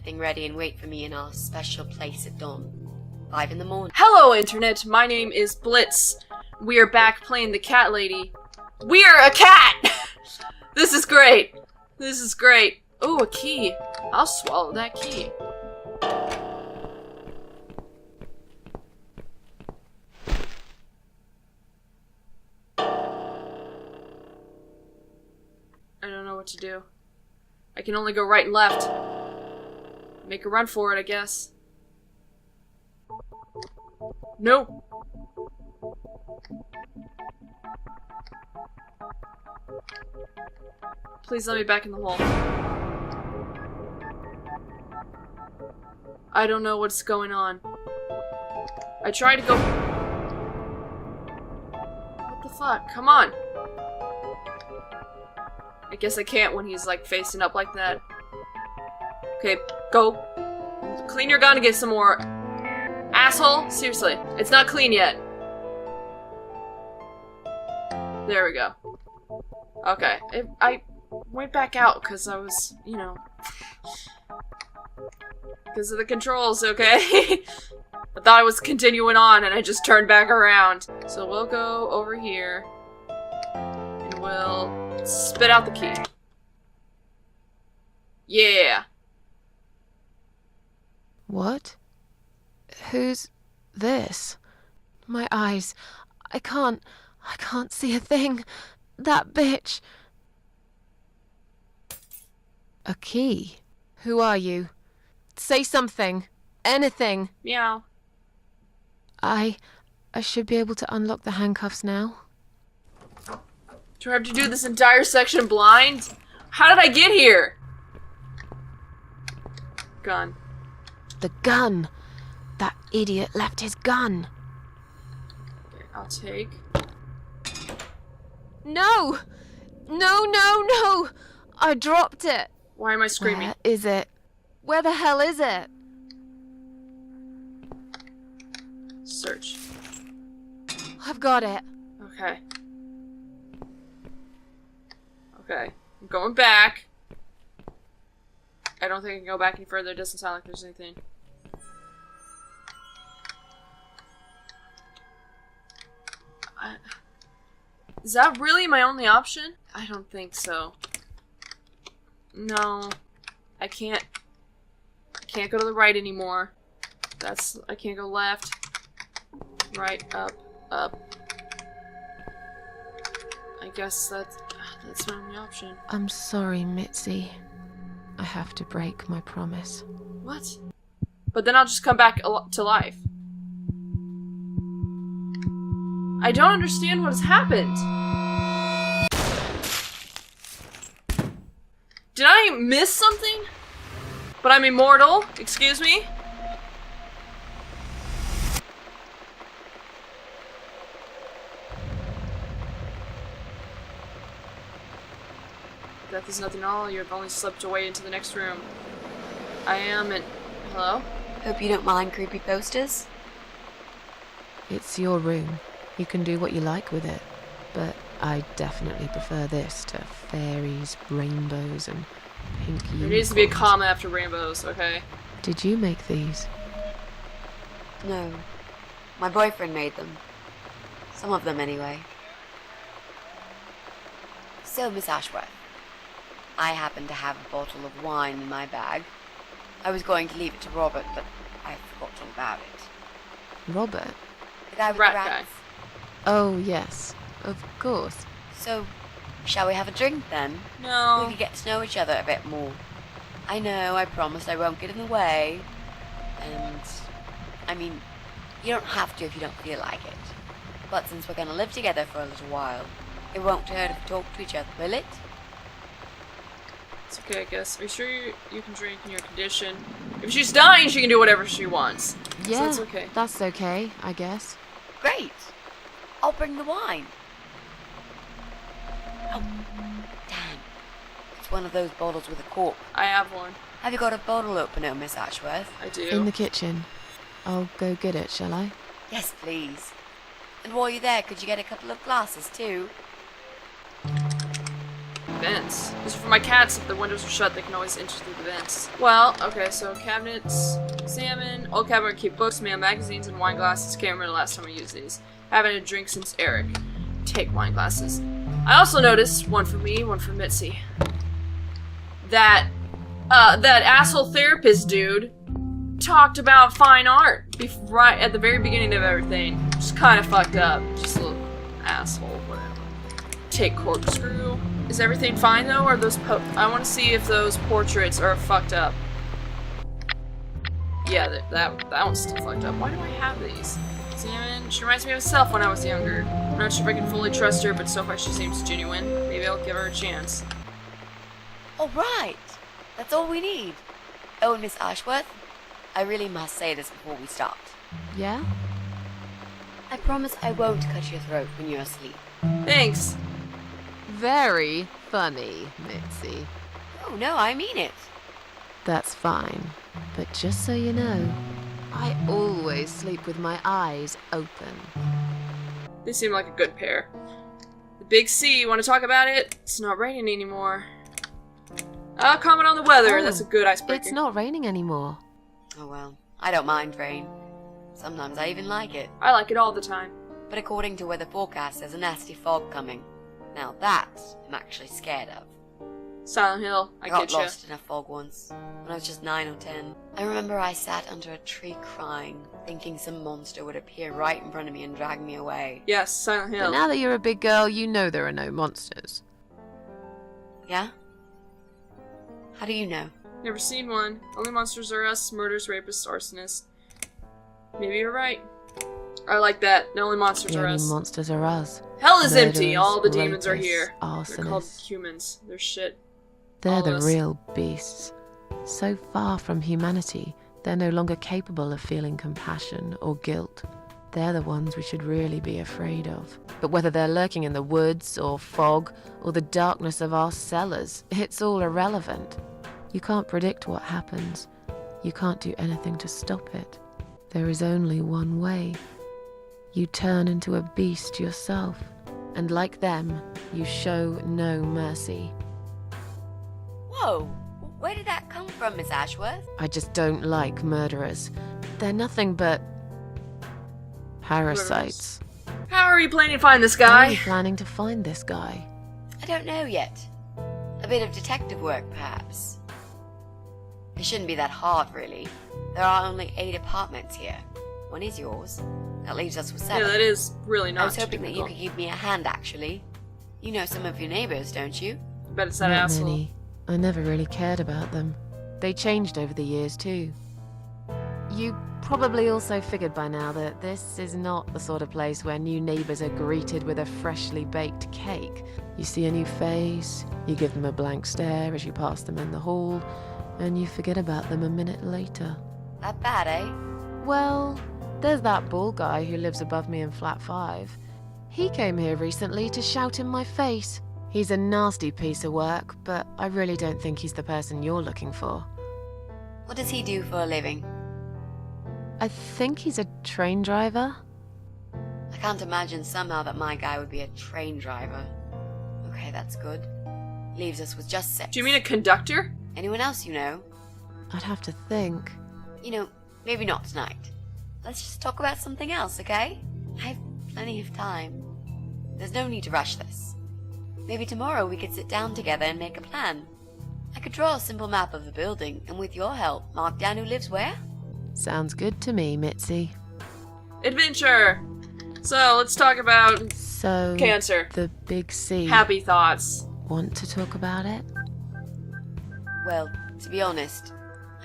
everything ready and wait for me in our special place at dawn. 5 in the morning. Hello, Internet. My name is Blitz. We are back playing the cat lady. We're a cat! This is great. This is great. Ooh, a key. I'll swallow that key. I don't know what to do. I can only go right and left. Make a run for it, I guess. No. Please let me back in the hole. I don't know what's going on. I tried to go... What the fuck? Come on. I guess I can't when he's like facing up like that. Okay, go. Clean your gun and get some more. Asshole? Seriously, it's not clean yet. There we go. Okay, I went back out because I was, you know, because of the controls, okay? I thought I was continuing on and I just turned back around. So we'll go over here and we'll spit out the key. Yeah. What? Who's this? My eyes. I can't see a thing. That bitch. A key? Who are you? Say something. Anything. Meow. I should be able to unlock the handcuffs now. Do I have to do this entire section blind? How did I get here? Gun. The gun. That idiot left his gun. Okay, I'll take. No! No, no, no! I dropped it. Why am I screaming? Where is it? Where the hell is it? Search. I've got it. Okay. Okay. I'm going back. I don't think I can go back any further. It doesn't sound like there's anything. Is that really my only option? I don't think so. No. I can't go to the right anymore. I can't go left. Right, up, up. I guess that's my only option. I'm sorry, Mitzi. I have to break my promise. What? But then I'll just come back to life. I don't understand what has happened. Did I miss something? But I'm immortal? Excuse me? Death is nothing at all. You have only slipped away into the next room. I am in... Hello? Hope you don't mind creepy posters. It's your room. You can do what you like with it. But I definitely prefer this to fairies, rainbows, and pink unicorns. There needs to be a comma after rainbows, okay? Did you make these? No. My boyfriend made them. Some of them, anyway. So, Miss Ashworth, I happen to have a bottle of wine in my bag. I was going to leave it to Robert, but I forgot all about it. Robert? The guy with Rat the rats. guy. Oh, yes. Of course. So, shall we have a drink then? No. We could get to know each other a bit more. I know, I promised I won't get in the way. And, I mean, you don't have to if you don't feel like it. But since we're gonna live together for a little while, it won't hurt if we talk to each other, will it? It's okay, I guess. Are you sure you can drink in your condition? If she's dying, she can do whatever she wants. Yeah, so it's okay. That's okay, I guess. Great! I'll bring the wine. Oh, damn. It's one of those bottles with a cork. I have one. Have you got a bottle opener, Miss Ashworth? I do. In the kitchen. I'll go get it, shall I? Yes, please. And while you're there, could you get a couple of glasses, too? vents. These are for my cats. If the windows are shut, they can always enter through the vents. Well, okay, so cabinets, salmon, old cabinet keep books, mail, magazines, and wine glasses. Can't remember the last time I used these. Haven't had a drink since Eric. Take wine glasses. I also noticed, one for me, one for Mitzi, that asshole therapist dude talked about fine art right at the very beginning of everything. Just kind of fucked up. Just a little asshole, whatever. Take corkscrew. Is everything fine though, or those I want to see if those portraits are fucked up. Yeah, that one's still fucked up. Why do I have these? Salmon. She reminds me of myself when I was younger. I'm not sure if I can fully trust her, but so far she seems genuine. Maybe I'll give her a chance. Alright, that's all we need. Oh, Miss Ashworth, I really must say this before we start. Yeah? I promise I won't cut your throat when you're asleep. Thanks. Very funny, Mitzi. Oh no, I mean it. That's fine. But just so you know, I always sleep with my eyes open. They seem like a good pair. The big C, you want to talk about it? It's not raining anymore. I'll comment on the weather. Oh, That's a good icebreaker. It's not raining anymore. Oh well, I don't mind rain. Sometimes I even like it. I like it all the time. But according to weather forecast, there's a nasty fog coming. Now that I'm actually scared of. Silent Hill, I got get ya. lost in a fog once, when I was just 9 or 10. I remember I sat under a tree crying, thinking some monster would appear right in front of me and drag me away. Yes, Silent But Hill. now that you're a big girl, you know there are no monsters. Yeah? How do you know? Never seen one. Only monsters are us, murders, rapists, arsonists. Maybe you're right. I like that. The only monsters The are only us. monsters are us. Hell is empty. Murderers, All the demons are rapists, here. They're called arsonists. humans. They're shit. They're all the of us. real beasts. So far from humanity, they're no longer capable of feeling compassion or guilt. They're the ones we should really be afraid of. But whether they're lurking in the woods or fog or the darkness of our cellars, it's all irrelevant. You can't predict what happens. You can't do anything to stop it. There is only one way. You turn into a beast yourself, and like them, you show no mercy. Whoa! Where did that come from, Miss Ashworth? I just don't like murderers. They're nothing but parasites. How are you planning to find this How are you guy? planning to find this guy? I don't know yet. A bit of detective work, perhaps. It shouldn't be that hard, really. There are only 8 apartments here. One is yours. That leaves us with 7. Yeah, that is really I not was hoping that you typical. could give me a hand, actually. You know some of your neighbors, don't you? I bet it's that Not asshole. many. I never really cared about them. They changed over the years, too. You probably also figured by now that this is not the sort of place where new neighbors are greeted with a freshly baked cake. You see a new face, you give them a blank stare as you pass them in the hall, and you forget about them a minute later. That bad, eh? Well, there's that bald guy who lives above me in flat 5. He came here recently to shout in my face. He's a nasty piece of work, but I really don't think he's the person you're looking for. What does he do for a living? I think he's a train driver. I can't imagine somehow that my guy would be a train driver. Okay, that's good. Leaves us with just 6. Do you mean a conductor? Anyone else you know? I'd have to think. You know, maybe not tonight. Let's just talk about something else, okay? I have plenty of time. There's no need to rush this. Maybe tomorrow we could sit down together and make a plan. I could draw a simple map of the building, and with your help, mark down who lives where. Sounds good to me, Mitzi. Adventure! So, let's talk about So, cancer. the big C. Happy thoughts. Want to talk about it? Well, to be honest,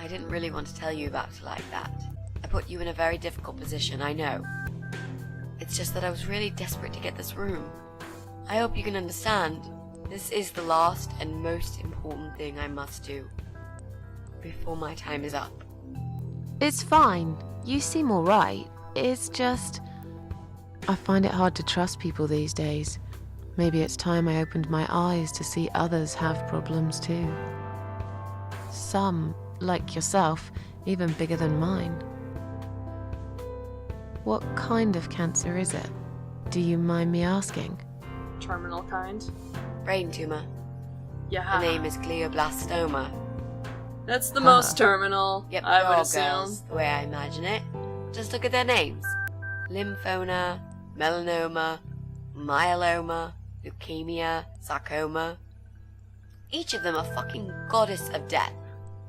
I didn't really want to tell you about it like that. I put you in a very difficult position, I know. It's just that I was really desperate to get this room. I hope you can understand. This is the last and most important thing I must do before my time is up. It's fine. You seem alright. It's just... I find it hard to trust people these days. Maybe it's time I opened my eyes to see others have problems too. Some, like yourself, even bigger than mine. What kind of cancer is it? Do you mind me asking? Terminal kind. Brain tumor. Yeah. The name is glioblastoma. That's the most terminal, Yep, I they're would all assume. girls, the way I imagine it. Just look at their names. Lymphoma, melanoma, myeloma, leukemia, sarcoma. Each of them a fucking goddess of death.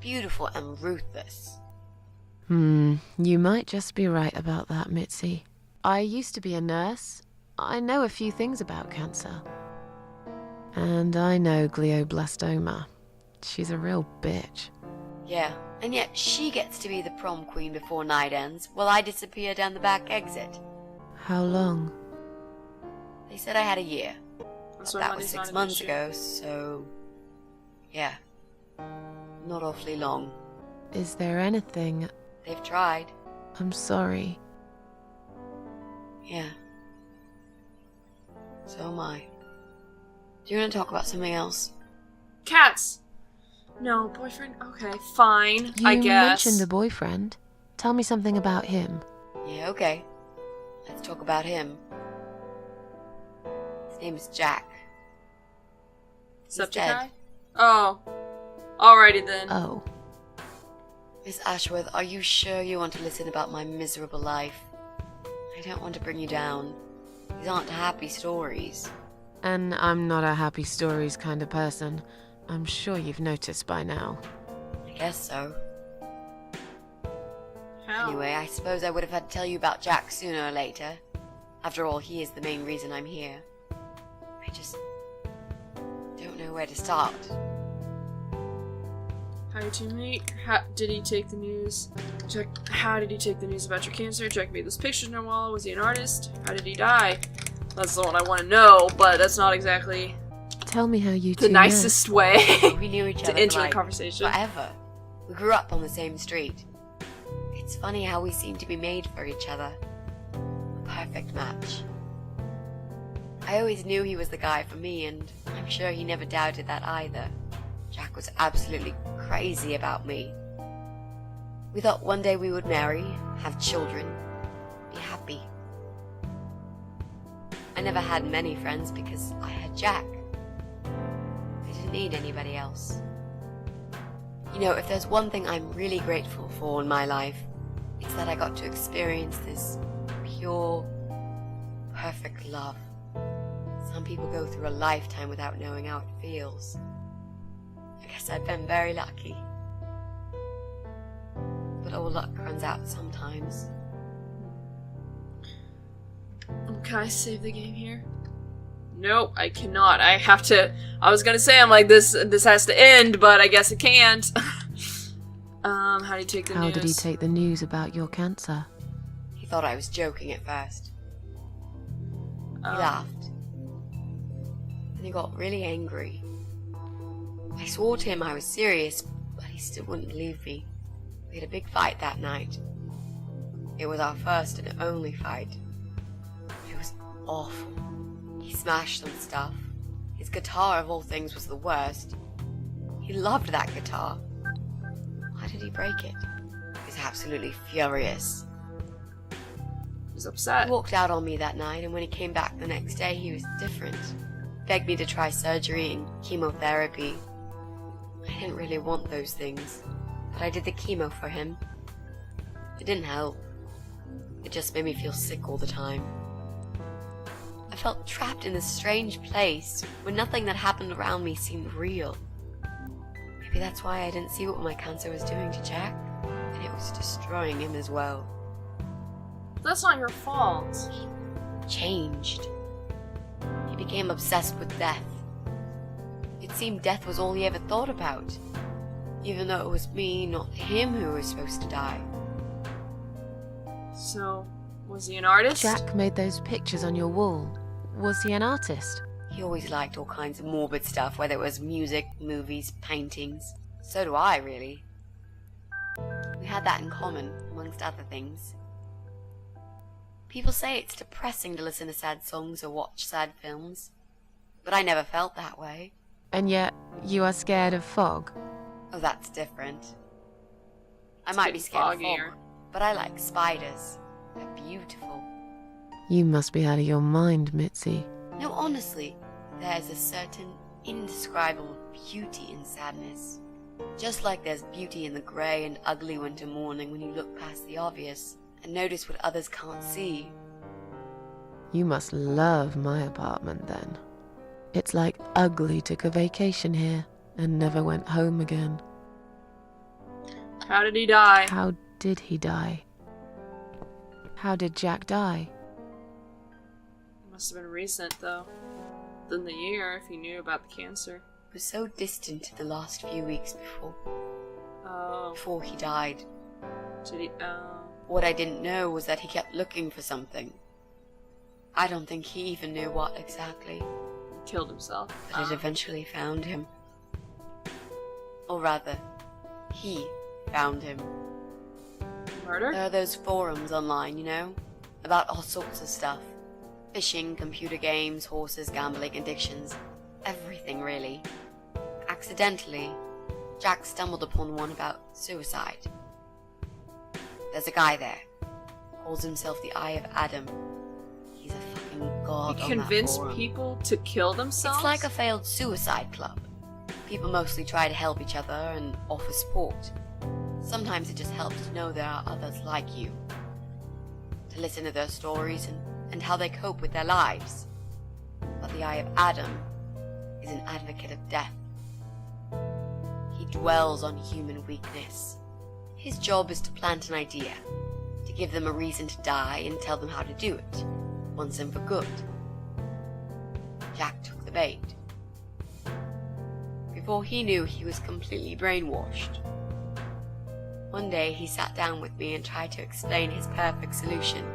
Beautiful and ruthless. You might just be right about that, Mitzi. I used to be a nurse. I know a few things about cancer. And I know glioblastoma. She's a real bitch. Yeah, and yet she gets to be the prom queen before night ends, while I disappear down the back exit. How long? They said I had a year. That's why That money's was not 6 an months issue. ago, so... yeah. Not awfully long. Is there anything... They've tried. I'm sorry. Yeah. So am I. Do you want to talk about something else? Cats! No, boyfriend? Okay, fine, You I guess. mentioned a boyfriend. Tell me something about him. Yeah, okay. Let's talk about him. His name is Jack. He's Septic dead. guy? Oh. Alrighty then. Oh, Miss Ashworth, are you sure you want to listen about my miserable life? I don't want to bring you down. These aren't happy stories. and I'm not a happy stories kind of person. I'm sure you've noticed by now. I guess so. How? Anyway, I suppose I would have had to tell you about Jack sooner or later. After all, he is the main reason I'm here. I just don't know where to start. How did you meet? How did he take the news? How did he take the news about your cancer? Jack made those pictures in your wall. Was he an artist? How did he die? That's the one I want to know, but that's not exactly Tell me how you the two nicest way We knew each other to enter for the like conversation. forever. We grew up on the same street. It's funny how we seem to be made for each other. A perfect match. I always knew he was the guy for me, and I'm sure he never doubted that either. Jack was absolutely crazy about me. We thought one day we would marry, have children, be happy. I never had many friends because I had Jack. I didn't need anybody else. You know, if there's one thing I'm really grateful for in my life, it's that I got to experience this pure, perfect love. Some people go through a lifetime without knowing how it feels. I guess I've been very lucky. But all luck runs out sometimes. Can I save the game here? Nope, I cannot. I have to. I was gonna say, I'm like, this has to end, but I guess it can't. How do you take the news? How did he take the news about your cancer? He thought I was joking at first. He laughed. And he got really angry. I swore to him I was serious, but he still wouldn't believe me. We had a big fight that night. It was our first and only fight. It was awful. He smashed some stuff. His guitar, of all things, was the worst. He loved that guitar. Why did he break it? He was absolutely furious. He was upset. He walked out on me that night, and when he came back the next day, he was different. Begged me to try surgery and chemotherapy. I didn't really want those things, but I did the chemo for him. It didn't help. It just made me feel sick all the time. I felt trapped in this strange place where nothing that happened around me seemed real. Maybe that's why I didn't see what my cancer was doing to Jack, and it was destroying him as well. That's not your fault. He changed. He became obsessed with death. It seemed death was all he ever thought about, even though it was me, not him, who was supposed to die. So, was he an artist? Jack made those pictures on your wall. Was he an artist? He always liked all kinds of morbid stuff, whether it was music, movies, paintings. So do I, really. We had that in common, amongst other things. People say it's depressing to listen to sad songs or watch sad films, but I never felt that way. And yet, you are scared of fog? Oh, that's different. I It's might be getting scared of foggier. fog, but I like spiders. They're beautiful. You must be out of your mind, Mitzi. No, honestly, there's a certain indescribable beauty in sadness. Just like there's beauty in the grey and ugly winter morning when you look past the obvious and notice what others can't see. You must love my apartment then. It's like Ugly took a vacation here and never went home again. How did he die? How did he die? How did Jack die? Must have been recent, though. Than the year, if he knew about the cancer. It was so distant in the last few weeks Oh. before he died. Did he? Oh. What I didn't know was that he kept looking for something. I don't think he even knew what exactly, Killed himself. but it eventually found him. Or rather, he found him. Murder? There are those forums online, you know, about all sorts of stuff. Fishing, computer games, horses, gambling, addictions, everything really. Accidentally, Jack stumbled upon one about suicide. There's a guy there, calls himself the Eye of Adam. He's a fucking god He on that convinced forum. people to kill themselves? It's like a failed suicide club. People mostly try to help each other and offer support. Sometimes it just helps to know there are others like you. To listen to their stories and how they cope with their lives. But the Eye of Adam is an advocate of death. He dwells on human weakness. His job is to plant an idea, to give them a reason to die and tell them how to do it, once and for good. Jack took the bait. Before he knew, he was completely brainwashed. One day he sat down with me and tried to explain his perfect solution.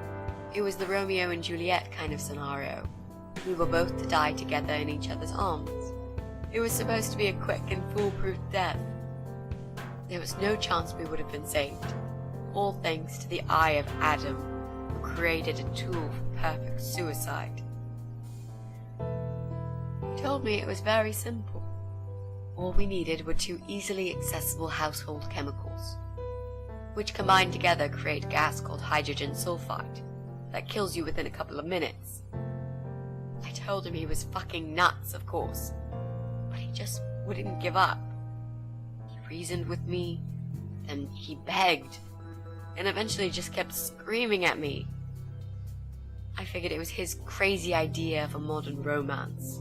It was the Romeo and Juliet kind of scenario. We were both to die together in each other's arms. It was supposed to be a quick and foolproof death. There was no chance we would have been saved. All thanks to the Eye of Adam, who created a tool for perfect suicide. He told me it was very simple. All we needed were 2 easily accessible household chemicals, which combined together create a gas called hydrogen sulfide that kills you within a couple of minutes. I told him he was fucking nuts, of course, but he just wouldn't give up. He reasoned with me, then he begged, and eventually just kept screaming at me. I figured it was his crazy idea of a modern romance,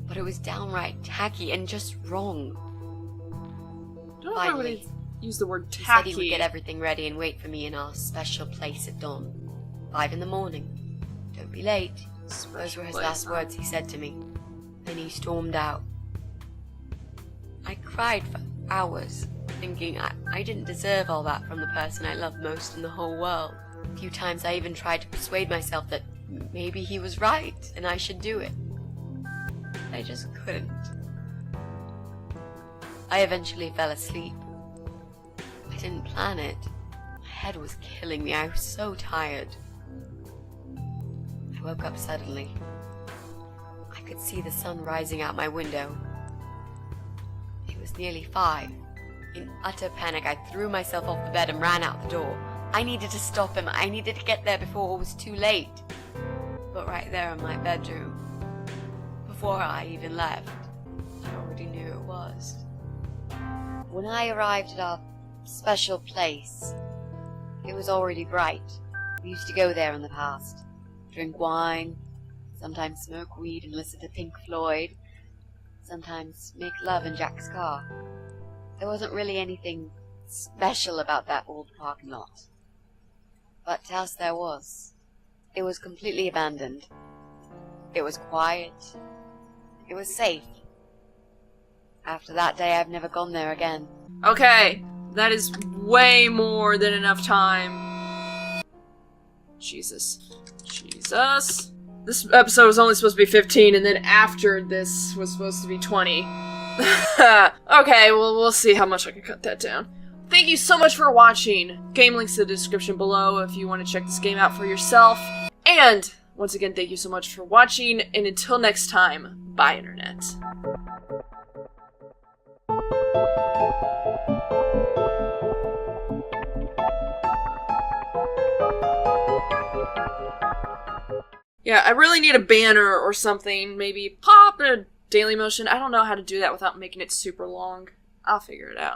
but it was downright tacky and just wrong. I don't know if I would Finally, use the word he said tacky. he would get everything ready and wait for me in our special place at dawn. 5 a.m. Don't be late. Those were his last words he said to me. Then he stormed out. I cried for hours, thinking I didn't deserve all that from the person I loved most in the whole world. A few times I even tried to persuade myself that maybe he was right and I should do it. I just couldn't. I eventually fell asleep. I didn't plan it. My head was killing me. I was so tired. I woke up suddenly. I could see the sun rising out my window. It was nearly 5. In utter panic, I threw myself off the bed and ran out the door. I needed to stop him. I needed to get there before it was too late. But right there in my bedroom, before I even left, I already knew it was. When I arrived at our special place, it was already bright. We used to go there in the past. Drink wine, sometimes smoke weed and listen to Pink Floyd, sometimes make love in Jack's car. There wasn't really anything special about that old parking lot. But to us there was. It was completely abandoned. It was quiet. It was safe. After that day, I've never gone there again. Okay, that is way more than enough time. Jesus. Jesus. This episode was only supposed to be 15, and then after this was supposed to be 20. Okay, well, we'll see how much I can cut that down. Thank you so much for watching. Game links in the description below if you want to check this game out for yourself. And, once again, thank you so much for watching, and until next time, bye, Internet. Yeah, I really need a banner or something. Maybe pop a Daily Motion. I don't know how to do that without making it super long. I'll figure it out.